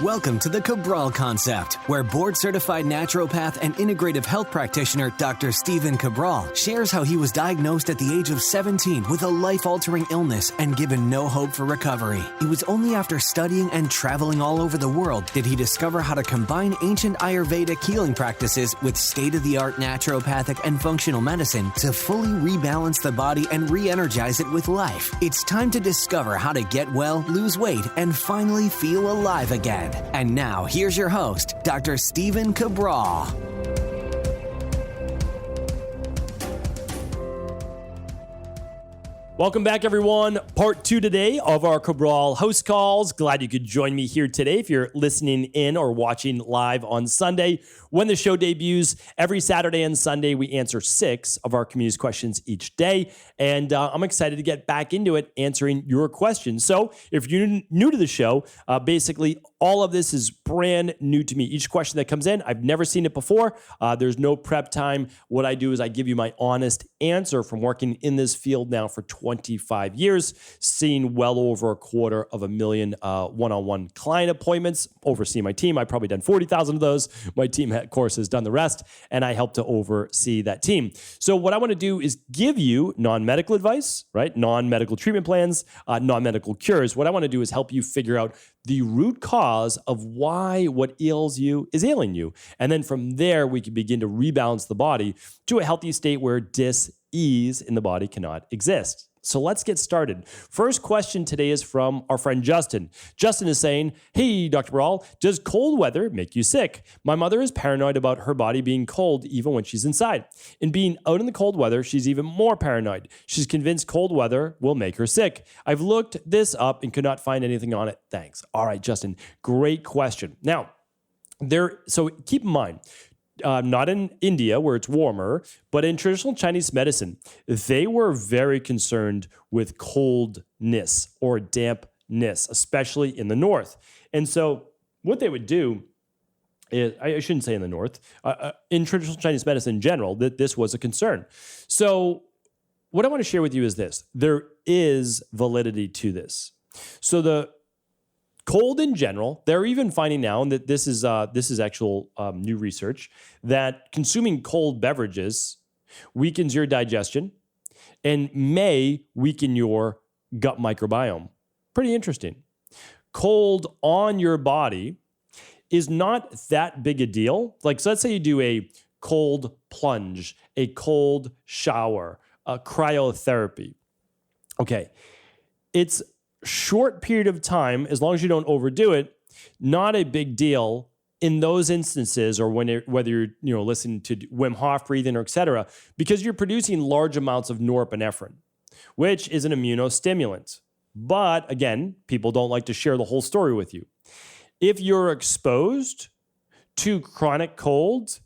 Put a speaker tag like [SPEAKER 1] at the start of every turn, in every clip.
[SPEAKER 1] Welcome to the Cabral Concept, where board-certified naturopath and integrative health practitioner Dr. Stephen Cabral shares how he was diagnosed at the age of 17 with a life-altering illness and given no hope for recovery. It was only after studying and traveling all over the world did he discover how to combine ancient Ayurvedic healing practices with state-of-the-art naturopathic and functional medicine to fully rebalance the body and re-energize it with life. It's time to discover how to get well, lose weight, and finally feel alive again. And now, here's your host, Dr. Stephen Cabral.
[SPEAKER 2] Welcome back, everyone. Part 2 today of our Cabral HouseCalls. Glad you could join me here today if you're listening in or watching live on Sunday. When the show debuts, every Saturday and Sunday, we answer 6 of our community's questions each day. And I'm excited to get back into it, answering your questions. So if you're new to the show, basically all of this is brand new to me. Each question that comes in, I've never seen it before. There's no prep time. What I do is I give you my honest answer from working in this field now for 25 years, seeing well over 250,000 one-on-one client appointments, overseeing my team. I've probably done 40,000 of those. My team, of course, has done the rest, and I help to oversee that team. So what I want to do is give you non-medical advice, right? Non-medical treatment plans, non-medical cures. What I want to do is help you figure out the root cause of why what ails you is ailing you. And then from there, we can begin to rebalance the body to a healthy state where dis-ease in the body cannot exist. So let's get started. First question today is from our friend Justin. Justin is saying, hey, Dr. Cabral, does cold weather make you sick? My mother is paranoid about her body being cold even when she's inside. And being out in the cold weather, she's even more paranoid. She's convinced cold weather will make her sick. I've looked this up and could not find anything on it. Thanks. All right, Justin, great question. Now, so keep in mind, not in India where it's warmer, but in traditional Chinese medicine, they were very concerned with coldness or dampness, especially in the north. And so what they would do is, I shouldn't say in the north, in traditional Chinese medicine in general, that this was a concern. So what I want to share with you is this. There is validity to this. So the cold in general, they're even finding now, and that this is actual new research, that consuming cold beverages weakens your digestion and may weaken your gut microbiome. Pretty interesting. Cold on your body is not that big a deal. Like, so let's say you do a cold plunge, a cold shower, a cryotherapy. Okay, it's short period of time, as long as you don't overdo it, not a big deal in those instances, or whether you're listening to Wim Hof breathing or et cetera, because you're producing large amounts of norepinephrine, which is an immunostimulant. But again, people don't like to share the whole story with you. If you're exposed to chronic cold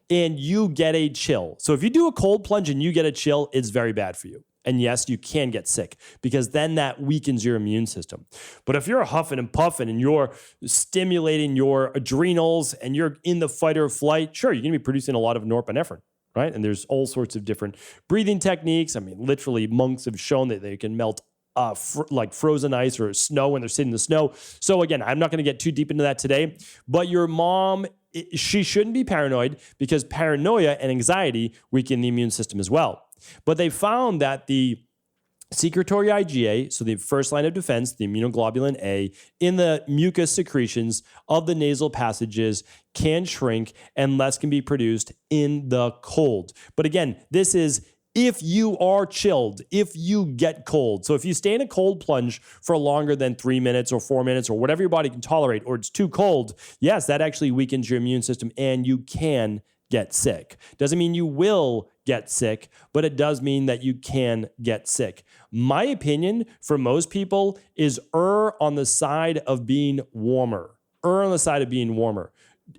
[SPEAKER 2] and you get a chill, so if you do a cold plunge and you get a chill, it's very bad for you. And yes, you can get sick because then that weakens your immune system. But if you're huffing and puffing and you're stimulating your adrenals and you're in the fight or flight, sure, you're going to be producing a lot of norepinephrine, right? And there's all sorts of different breathing techniques. I mean, literally monks have shown that they can melt like frozen ice or snow when they're sitting in the snow. So again, I'm not going to get too deep into that today, but your mom, she shouldn't be paranoid because paranoia and anxiety weaken the immune system as well. But they found that the secretory IgA, so the first line of defense, the immunoglobulin A, in the mucus secretions of the nasal passages can shrink and less can be produced in the cold. But again, this is if you are chilled, if you get cold. So if you stay in a cold plunge for longer than 3 minutes or 4 minutes or whatever your body can tolerate, or it's too cold, yes, that actually weakens your immune system and you can get sick. Doesn't mean you will get sick, but it does mean that you can get sick. My opinion for most people is err on the side of being warmer. Err on the side of being warmer.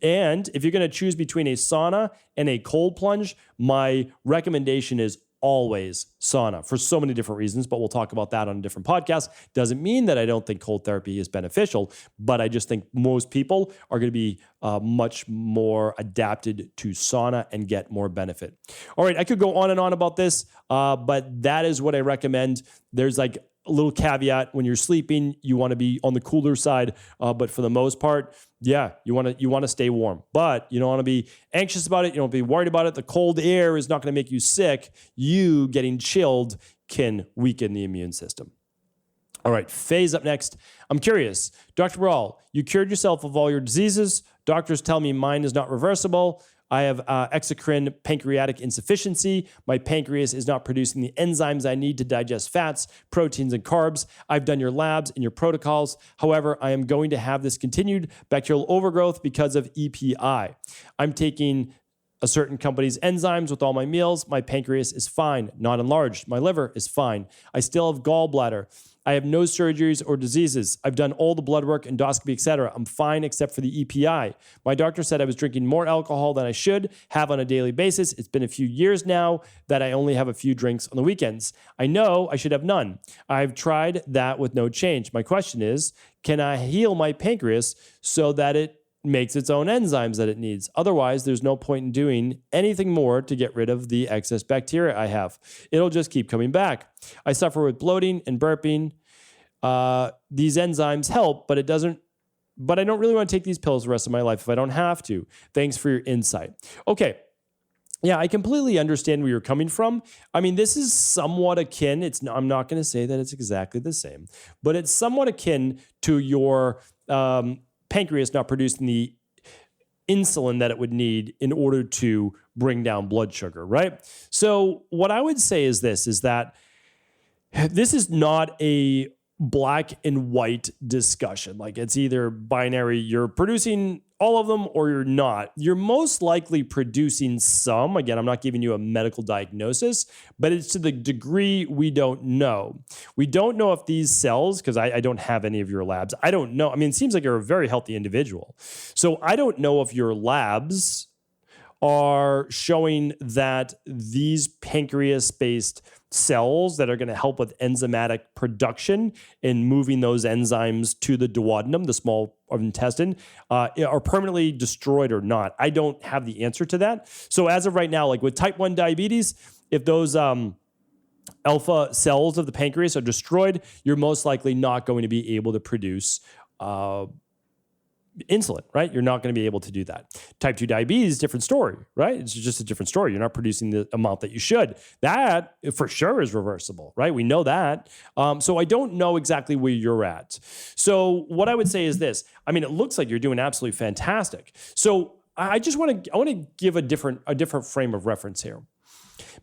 [SPEAKER 2] And if you're going to choose between a sauna and a cold plunge, my recommendation is always sauna for so many different reasons, but we'll talk about that on a different podcast. Doesn't mean that I don't think cold therapy is beneficial, but I just think most people are going to be much more adapted to sauna and get more benefit. All right, I could go on and on about this, but that is what I recommend. There's like a little caveat: when you're sleeping, you want to be on the cooler side. But for the most part, yeah, you want to stay warm. But you don't want to be anxious about it. You don't be worried about it. The cold air is not going to make you sick. You getting chilled can weaken the immune system. All right, Faye's up next. I'm curious, Dr. Cabral, you cured yourself of all your diseases. Doctors tell me mine is not reversible. I have exocrine pancreatic insufficiency. My pancreas is not producing the enzymes I need to digest fats, proteins, and carbs. I've done your labs and your protocols. However, I am going to have this continued bacterial overgrowth because of EPI. I'm taking a certain company's enzymes with all my meals. My pancreas is fine, not enlarged. My liver is fine. I still have gallbladder. I have no surgeries or diseases. I've done all the blood work, endoscopy, etc. I'm fine except for the EPI. My doctor said I was drinking more alcohol than I should have on a daily basis. It's been a few years now that I only have a few drinks on the weekends. I know I should have none. I've tried that with no change. My question is, can I heal my pancreas so that it makes its own enzymes that it needs? Otherwise, there's no point in doing anything more to get rid of the excess bacteria I have. It'll just keep coming back. I suffer with bloating and burping. These enzymes help, but I don't really want to take these pills the rest of my life if I don't have to. Thanks for your insight. Okay. Yeah, I completely understand where you're coming from. I mean, this is somewhat akin. I'm not going to say that it's exactly the same, but it's somewhat akin to your pancreas not producing the insulin that it would need in order to bring down blood sugar, right? So what I would say is that this is not a black and white discussion. Like, it's either binary, you're producing all of them or you're not. You're most likely producing some. Again, I'm not giving you a medical diagnosis, but it's to the degree we don't know. We don't know if these cells, because I don't have any of your labs. I don't know. I mean, it seems like you're a very healthy individual. So I don't know if your labs are showing that these pancreas-based cells that are going to help with enzymatic production and moving those enzymes to the duodenum, the small intestine, are permanently destroyed or not. I don't have the answer to that. So as of right now, like with type 1 diabetes, if those alpha cells of the pancreas are destroyed, you're most likely not going to be able to produce insulin, right? You're not going to be able to do that. Type 2 diabetes, different story, right? It's just a different story. You're not producing the amount that you should. That for sure is reversible, right? We know that. So I don't know exactly where you're at. So what I would say is this. I mean, it looks like you're doing absolutely fantastic. So I want to give a different frame of reference here,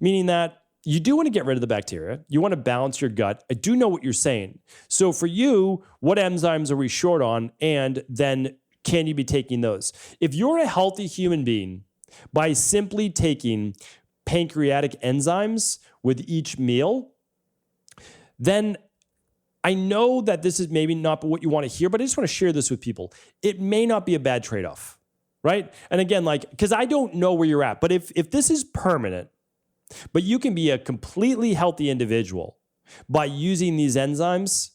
[SPEAKER 2] meaning that you do want to get rid of the bacteria. You want to balance your gut. I do know what you're saying. So for you, what enzymes are we short on? And then can you be taking those? If you're a healthy human being, by simply taking pancreatic enzymes with each meal, then I know that this is maybe not what you want to hear, but I just want to share this with people. It may not be a bad trade-off, right? And again, because I don't know where you're at, but if this is permanent, but you can be a completely healthy individual by using these enzymes,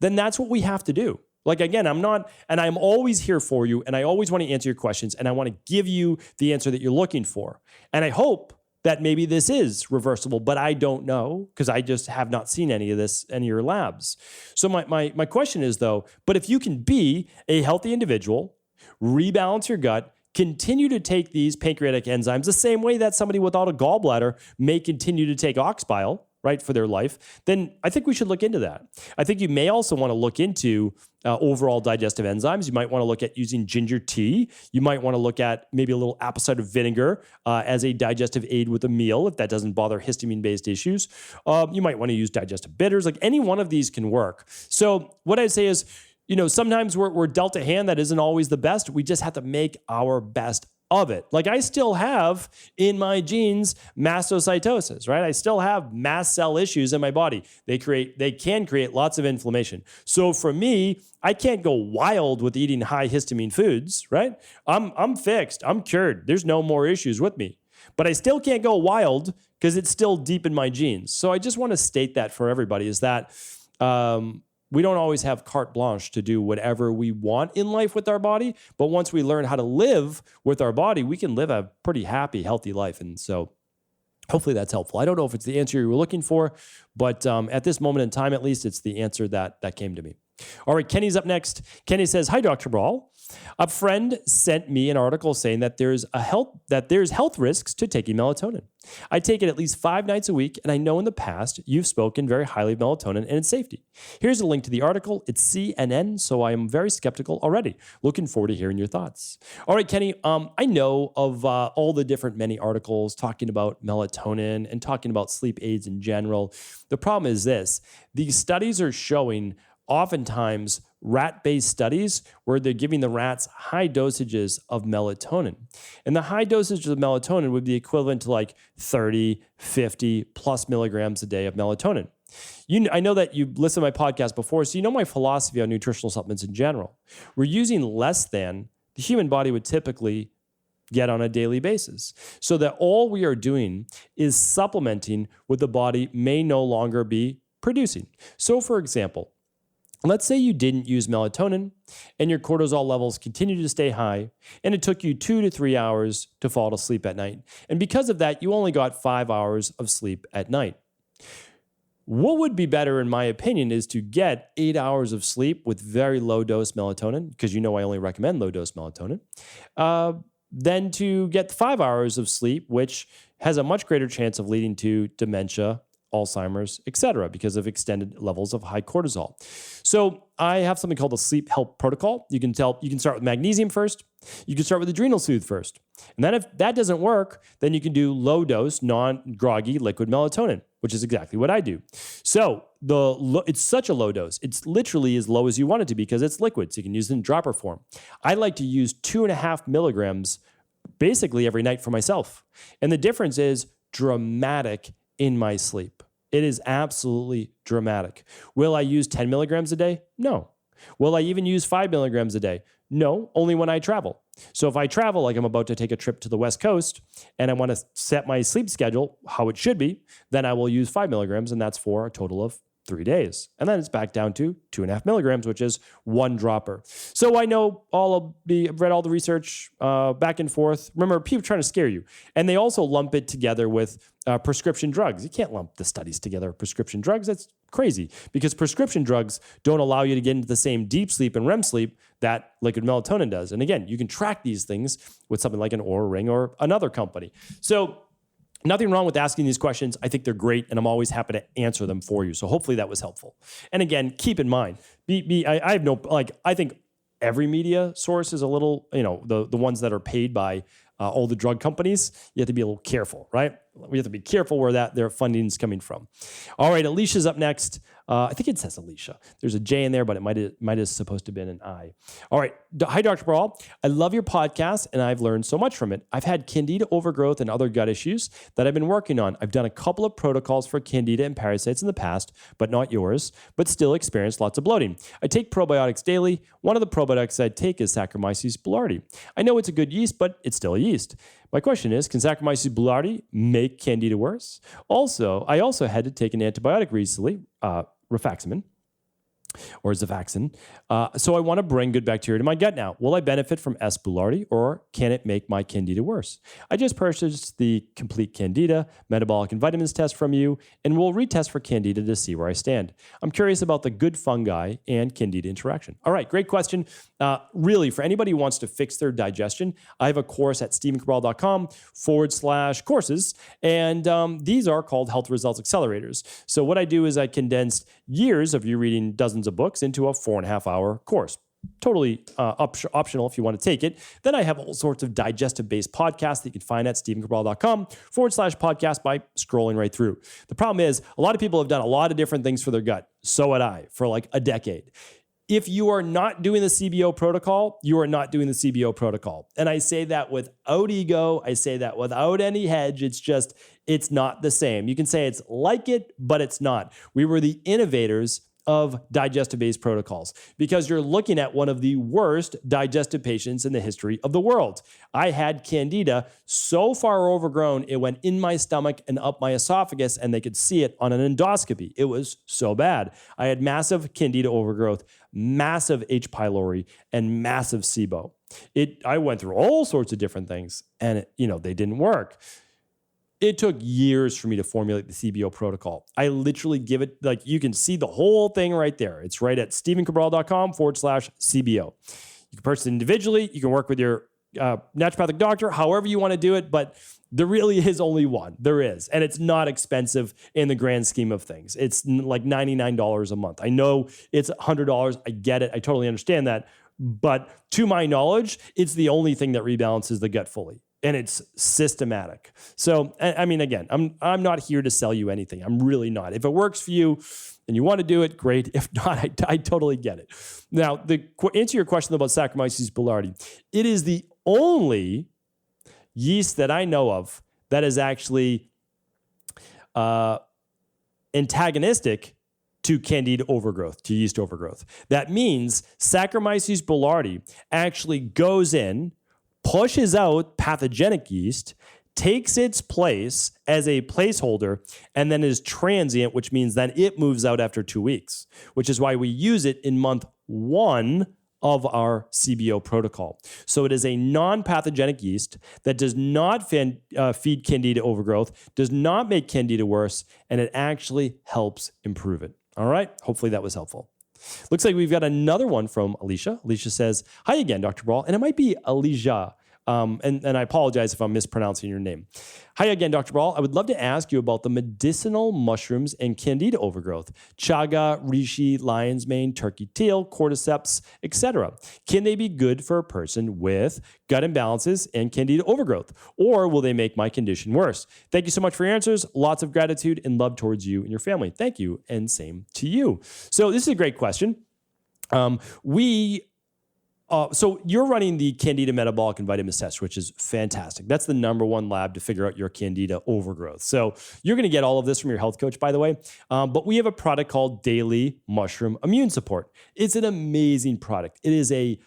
[SPEAKER 2] then that's what we have to do. Like, again, I'm always here for you, and I always want to answer your questions, and I want to give you the answer that you're looking for. And I hope that maybe this is reversible, but I don't know because I just have not seen any of your labs. So my question is, though, but if you can be a healthy individual, rebalance your gut, continue to take these pancreatic enzymes the same way that somebody without a gallbladder may continue to take ox bile, right, for their life, then I think we should look into that. I think you may also want to look into overall digestive enzymes. You might want to look at using ginger tea. You might want to look at maybe a little apple cider vinegar as a digestive aid with a meal if that doesn't bother histamine-based issues. You might want to use digestive bitters. Like, any one of these can work. So what I'd say is, sometimes we're dealt a hand that isn't always the best. We just have to make our best of it. Like, I still have in my genes mastocytosis, right? I still have mast cell issues in my body. They can create lots of inflammation. So for me, I can't go wild with eating high histamine foods, right? I'm fixed. I'm cured. There's no more issues with me. But I still can't go wild because it's still deep in my genes. So I just want to state that for everybody is that we don't always have carte blanche to do whatever we want in life with our body. But once we learn how to live with our body, we can live a pretty happy, healthy life. And so Hopefully that's helpful. I don't know if it's the answer you were looking for, but at this moment in time, at least, it's the answer that came to me. All right, Kenny's up next. Kenny says, "Hi, Dr. Brawl. A friend sent me an article saying that there's health risks to taking melatonin. I take it at least 5 nights a week, and I know in the past you've spoken very highly of melatonin and its safety. Here's a link to the article. It's CNN, so I am very skeptical already. Looking forward to hearing your thoughts." All right, Kenny, I know of all the different many articles talking about melatonin and talking about sleep aids in general. The problem is this. These studies are showing oftentimes rat-based studies where they're giving the rats high dosages of melatonin. And the high dosages of melatonin would be equivalent to like 30, 50 plus milligrams a day of melatonin. I know that you listened to my podcast before, so you know my philosophy on nutritional supplements in general. We're using less than the human body would typically get on a daily basis, so that all we are doing is supplementing what the body may no longer be producing. So for example, let's say you didn't use melatonin and your cortisol levels continue to stay high and it took you 2 to 3 hours to fall to sleep at night. And because of that, you only got 5 hours of sleep at night. What would be better, in my opinion, is to get 8 hours of sleep with very low dose melatonin, because you know I only recommend low dose melatonin, than to get 5 hours of sleep, which has a much greater chance of leading to dementia, Alzheimer's, etc., because of extended levels of high cortisol. So I have something called a sleep help protocol. You can start with magnesium first. You can start with adrenal soothe first. And then if that doesn't work, then you can do low dose, non-groggy liquid melatonin, which is exactly what I do. So it's such a low dose. It's literally as low as you want it to be because it's liquid. So you can use it in dropper form. I like to use 2.5 milligrams basically every night for myself. And the difference is dramatic in my sleep. It is absolutely dramatic. Will I use 10 milligrams a day? No. Will I even use 5 milligrams a day? No, only when I travel. So if I travel, like I'm about to take a trip to the West Coast and I want to set my sleep schedule how it should be, then I will use 5 milligrams, and that's for a total of 3 days. And then it's back down to 2.5 milligrams, which is 1 dropper. So I know I've read all the research back and forth. Remember, people trying to scare you. And they also lump it together with prescription drugs. You can't lump the studies together with prescription drugs. That's crazy, because prescription drugs don't allow you to get into the same deep sleep and REM sleep that liquid melatonin does. And again, you can track these things with something like an Oura Ring or another company. So nothing wrong with asking these questions. I think they're great, and I'm always happy to answer them for you. So hopefully that was helpful. And again, keep in mind, I think every media source is a little, the ones that are paid by all the drug companies. You have to be a little careful, right? We have to be careful where their funding is coming from. All right, Alicia's up next. I think it says Alicia. There's a J in there, but it might have supposed to have been an I. All right. Hi, Dr. Brawl. I love your podcast, and I've learned so much from it. I've had candida overgrowth and other gut issues that I've been working on. I've done a couple of protocols for candida and parasites in the past, but not yours, but still experienced lots of bloating. I take probiotics daily. One of the probiotics I take is Saccharomyces boulardii. I know it's a good yeast, but it's still a yeast. My question is, can Saccharomyces boulardii make candida worse? I also had to take an antibiotic recently, rifaximin, or Zafaxin. So I want to bring good bacteria to my gut now. Will I benefit from S. boulardii, or can it make my candida worse? I just purchased the complete candida metabolic and vitamins test from you, and we'll retest for candida to see where I stand. I'm curious about the good fungi and candida interaction. All right, great question. Really, for anybody who wants to fix their digestion, I have a course at stephencabral.com/courses, and these are called Health Results Accelerators. So what I do is I condensed years of you reading dozens of books into a 4.5-hour course. Totally optional if you want to take it. Then I have all sorts of digestive-based podcasts that you can find at stephencabral.com/podcast by scrolling right through. The problem is a lot of people have done a lot of different things for their gut. So had I for like a decade. If you are not doing the CBO protocol, you are not doing the CBO protocol. And I say that without ego. I say that without any hedge. It's not the same. You can say it's like it, but it's not. We were the innovators of digestive-based protocols because you're looking at one of the worst digestive patients in the history of the world. I had candida so far overgrown, it went in my stomach and up my esophagus, and they could see it on an endoscopy. It was so bad. I had massive candida overgrowth, massive H. pylori, and massive SIBO. I went through all sorts of different things, and they didn't work. It took years for me to formulate the CBO protocol. I literally give it, like, you can see the whole thing right there. It's right at stevencabral.com/CBO. You can purchase it individually. You can work with your naturopathic doctor, however you want to do it, but there really is only one. There is. And it's not expensive in the grand scheme of things. It's like $99 a month. I know it's $100. I get it. I totally understand that. But to my knowledge, it's the only thing that rebalances the gut fully. And it's systematic. So, I mean, again, I'm not here to sell you anything. I'm really not. If it works for you and you want to do it, great. If not, I totally get it. Now, answer your question about Saccharomyces boulardii. It is the only yeast that I know of that is actually antagonistic to candida overgrowth, to yeast overgrowth. That means Saccharomyces boulardii actually goes in, pushes out pathogenic yeast, takes its place as a placeholder, and then is transient, which means then it moves out after 2 weeks, which is why we use it in month 1 of our CBO protocol. So it is a non-pathogenic yeast that does not feed candida overgrowth, does not make candida worse, and it actually helps improve it. All right? Hopefully that was helpful. Looks like we've got another one from Alicia. Alicia says, "Hi again, Dr. Cabral." And it might be Alicia. And I apologize if I'm mispronouncing your name. "Hi again, Dr. Cabral. I would love to ask you about the medicinal mushrooms and candida overgrowth. Chaga, reishi, lion's mane, turkey tail, cordyceps, etc. Can they be good for a person with gut imbalances and candida overgrowth? Or will they make my condition worse? Thank you so much for your answers. Lots of gratitude and love towards you and your family." Thank you, and same to you. So this is a great question. So you're running the Candida Metabolic and Vitamins Test, which is fantastic. That's the #1 lab to figure out your Candida overgrowth. So you're going to get all of this from your health coach, by the way. But we have a product called Daily Mushroom Immune Support. It's an amazing product. It is a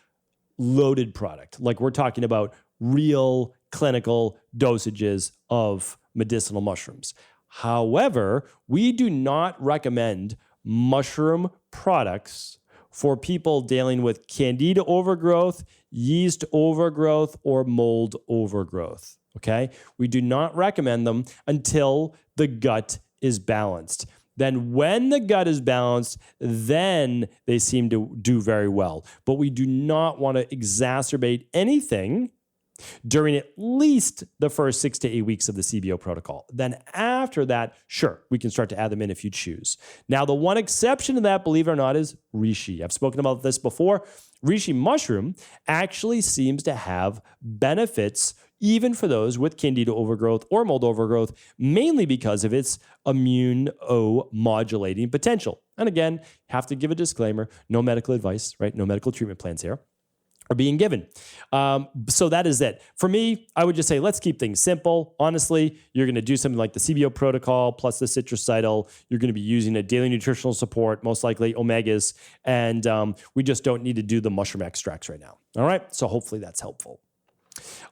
[SPEAKER 2] loaded product. Like, we're talking about real clinical dosages of medicinal mushrooms. However, we do not recommend mushroom products for people dealing with candida overgrowth, yeast overgrowth, or mold overgrowth, okay? We do not recommend them until the gut is balanced. Then when the gut is balanced, then they seem to do very well. But we do not want to exacerbate anything during at least the first 6 to 8 weeks of the CBO protocol. Then after that, sure, we can start to add them in if you choose. Now, the one exception to that, believe it or not, is reishi. I've spoken about this before. Reishi mushroom actually seems to have benefits even for those with candida overgrowth or mold overgrowth, mainly because of its immunomodulating potential. And again, have to give a disclaimer, no medical advice, right? No medical treatment plans here are being given. So that is it. For me, I would just say, let's keep things simple. Honestly, you're going to do something like the CBO protocol plus the citruscidal. You're going to be using a daily nutritional support, most likely omegas. And we just don't need to do the mushroom extracts right now. All right. So hopefully that's helpful.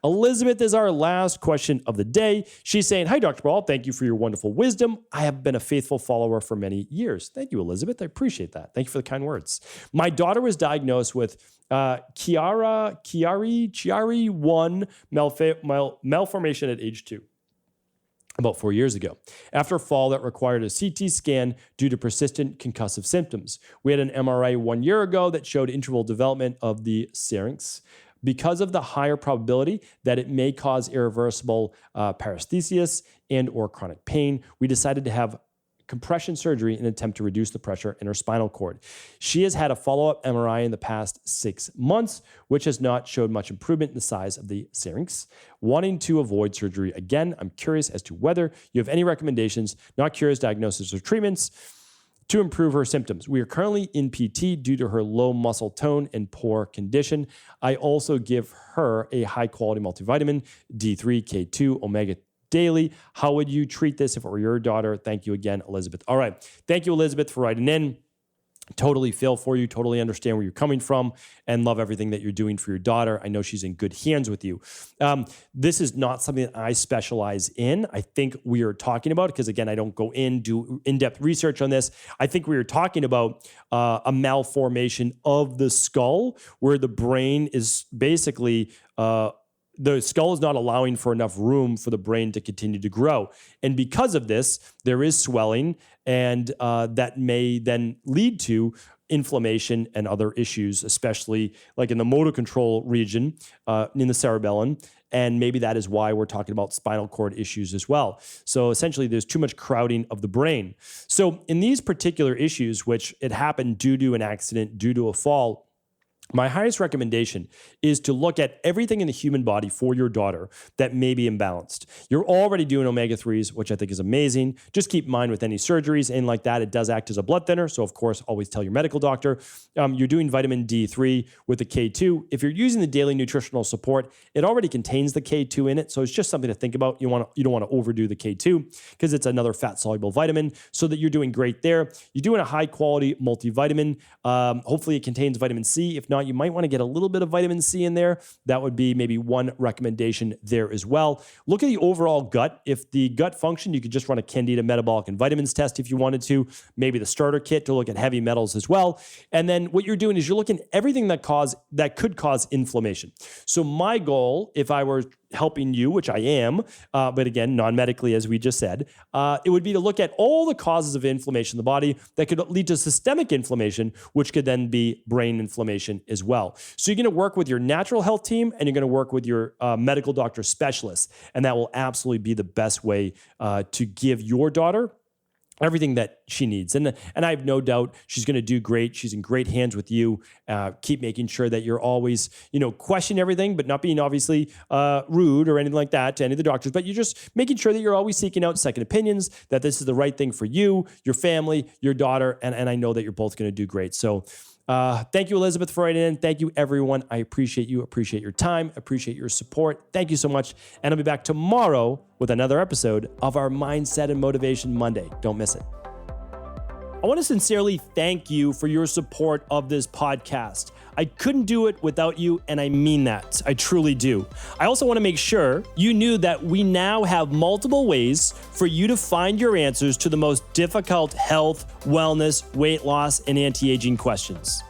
[SPEAKER 2] Elizabeth is our last question of the day. She's saying, "Hi, Dr. Cabral. Thank you for your wonderful wisdom. I have been a faithful follower for many years." Thank you, Elizabeth. I appreciate that. Thank you for the kind words. "My daughter was diagnosed with Chiari-1 malformation at age 2. About 4 years ago, after a fall that required a CT scan due to persistent concussive symptoms. We had an MRI 1 year ago that showed interval development of the syrinx. Because of the higher probability that it may cause irreversible paresthesias and or chronic pain, we decided to have compression surgery in an attempt to reduce the pressure in her spinal cord. She has had a follow-up MRI in the past 6 months, which has not showed much improvement in the size of the syrinx. Wanting to avoid surgery again, I'm curious as to whether you have any recommendations, not cures, diagnosis, or treatments to improve her symptoms. We are currently in PT due to her low muscle tone and poor condition. I also give her a high-quality multivitamin, D3, K2, omega daily. How would you treat this if it were your daughter? Thank you again, Elizabeth." All right. Thank you, Elizabeth, for writing in. Totally feel for you, totally understand where you're coming from, and love everything that you're doing for your daughter. I know she's in good hands with you. This is not something that I specialize in. I think we are talking about, because again, I don't go do in-depth research on this. I think we are talking about a malformation of the skull where the brain is basically the skull is not allowing for enough room for the brain to continue to grow. And because of this, there is swelling, and that may then lead to inflammation and other issues, especially like in the motor control region, in the cerebellum. And maybe that is why we're talking about spinal cord issues as well. So essentially, there's too much crowding of the brain. So in these particular issues, which it happened due to an accident, due to a fall, my highest recommendation is to look at everything in the human body for your daughter that may be imbalanced. You're already doing omega-3s, which I think is amazing. Just keep in mind with any surgeries and like that, it does act as a blood thinner. So of course, always tell your medical doctor. You're doing vitamin D3 with the K2. If you're using the daily nutritional support, it already contains the K2 in it. So it's just something to think about. You don't want to overdo the K2 because it's another fat-soluble vitamin, so that you're doing great there. You're doing a high-quality multivitamin. Hopefully it contains vitamin C. If not, you might want to get a little bit of vitamin C in there. That would be maybe one recommendation there as well. Look at the overall gut. If the gut function, you could just run a Candida metabolic and vitamins test if you wanted to. Maybe the starter kit to look at heavy metals as well. And then what you're doing is you're looking at everything that could cause inflammation. So my goal, if I were helping you, which I am, but again, non-medically, as we just said, it would be to look at all the causes of inflammation in the body that could lead to systemic inflammation, which could then be brain inflammation as well. So you're going to work with your natural health team, and you're going to work with your medical doctor specialist, and that will absolutely be the best way to give your daughter everything that she needs. And I have no doubt she's going to do great. She's in great hands with you. Keep making sure that you're always, questioning everything, but not being obviously rude or anything like that to any of the doctors, but you're just making sure that you're always seeking out second opinions, that this is the right thing for you, your family, your daughter. And I know that you're both going to do great. So thank you, Elizabeth, for writing in. Thank you, everyone. I appreciate you, appreciate your time, appreciate your support. Thank you so much. And I'll be back tomorrow with another episode of our Mindset and Motivation Monday. Don't miss it. I want to sincerely thank you for your support of this podcast. I couldn't do it without you, and I mean that. I truly do. I also want to make sure you knew that we now have multiple ways for you to find your answers to the most difficult health, wellness, weight loss, and anti-aging questions.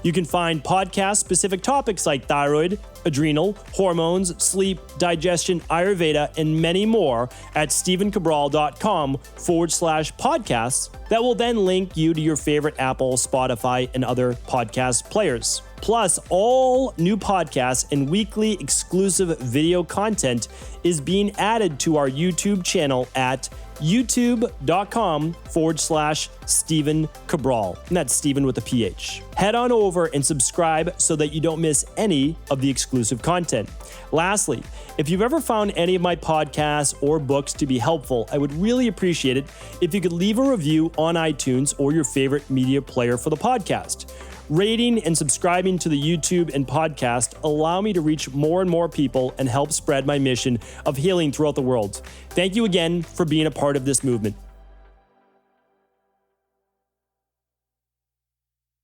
[SPEAKER 2] You can find podcast-specific topics like thyroid, adrenal, hormones, sleep, digestion, Ayurveda, and many more at stevencabral.com/podcasts that will then link you to your favorite Apple, Spotify, and other podcast players. Plus, all new podcasts and weekly exclusive video content is being added to our YouTube channel at youtube.com/Steven Cabral. And that's Steven with a PH. Head on over and subscribe so that you don't miss any of the exclusive content. Lastly, if you've ever found any of my podcasts or books to be helpful, I would really appreciate it if you could leave a review on iTunes or your favorite media player for the podcast. Rating and subscribing to the YouTube and podcast allow me to reach more and more people and help spread my mission of healing throughout the world. Thank you again for being a part of this movement.